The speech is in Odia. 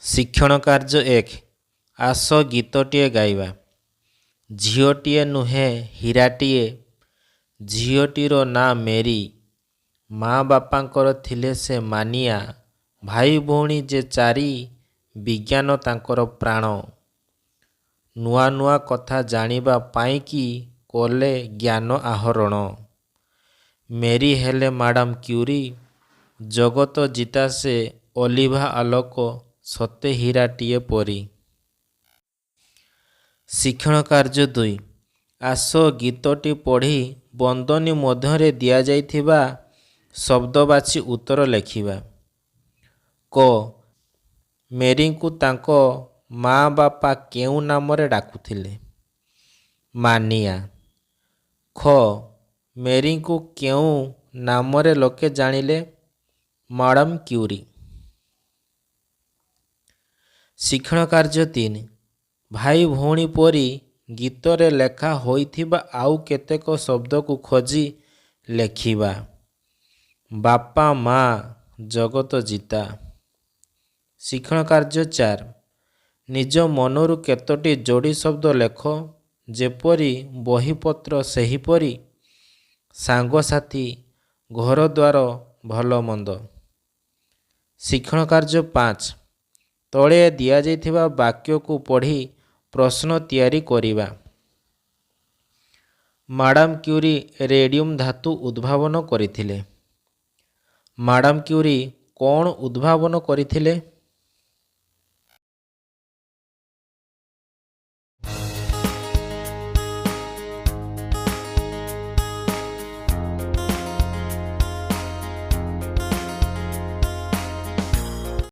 ଶିକ୍ଷଣ କାର୍ଯ୍ୟ 1 ଆସ ଗୀତଟିଏ ଗାଇବା। ଝିଅଟିଏ ନୁହେଁ ହୀରାଟିଏ, ଝିଅଟିର ନାଁ ମେରି। ମା ବାପାଙ୍କର ଥିଲେ ସେ ମାନିଆ, ଭାଇ ଭଉଣୀ ଯେ ଚାରି, ବିଜ୍ଞାନ ତାଙ୍କର ପ୍ରାଣ। ନୂଆ ନୂଆ କଥା ଜାଣିବା ପାଇଁକି କଲେ ଜ୍ଞାନ ଆହରଣ। ମେରି ହେଲେ ମାଡ଼ାମ କ୍ୟୁରି, ଜଗତ ଜିତା ସେ ଅଲିଭା ଆଲୋକ, ସତେ ହୀରାଟିଏ ପରି। ଶିକ୍ଷଣ କାର୍ଯ୍ୟ 2 ଆସ ଗୀତଟି ପଢ଼ି ବନ୍ଦନୀ ମଧ୍ୟରେ ଦିଆଯାଇଥିବା ଶବ୍ଦ ବାଛି ଉତ୍ତର ଲେଖିବା। କ ମେରିଙ୍କୁ ତାଙ୍କ ମା ବାପା କେଉଁ ନାମରେ ଡାକୁଥିଲେ? ମାନିଆ। ଖ ମେରିଙ୍କୁ କେଉଁ ନାମରେ ଲୋକେ ଜାଣିଲେ? Madam curiae. ଶିକ୍ଷଣ କାର୍ଯ୍ୟ 3 ଭାଇ ଭଉଣୀ ପରି ଗୀତରେ ଲେଖା ହୋଇଥିବା ଆଉ କେତେକ ଶବ୍ଦକୁ ଖୋଜି ଲେଖିବା। ବାପା ମା ଜଗତ ଜିତା। ଶିକ୍ଷଣ କାର୍ଯ୍ୟ 4 ନିଜ ମନରୁ କେତୋଟି ଯୋଡ଼ି ଶବ୍ଦ ଲେଖ, ଯେପରି ବହିପତ୍ର ସେହିପରି, ସାଙ୍ଗସାଥି, ଘରଦ୍ୱାର, ଭଲ ମନ୍ଦ। ଶିକ୍ଷଣ କାର୍ଯ୍ୟ 5 ତଳେ ଦିଆଯାଇଥିବା ବାକ୍ୟକୁ ପଢ଼ି ପ୍ରଶ୍ନ ତିଆରି କରିବା। ମାଡ଼ାମ କ୍ୟୁରି ରେଡ଼ିୟମ୍ ଧାତୁ ଉଦ୍ଭାବନ କରିଥିଲେ। ମାଡ଼ାମ କ୍ୟୁରି କ'ଣ ଉଦ୍ଭାବନ କରିଥିଲେ?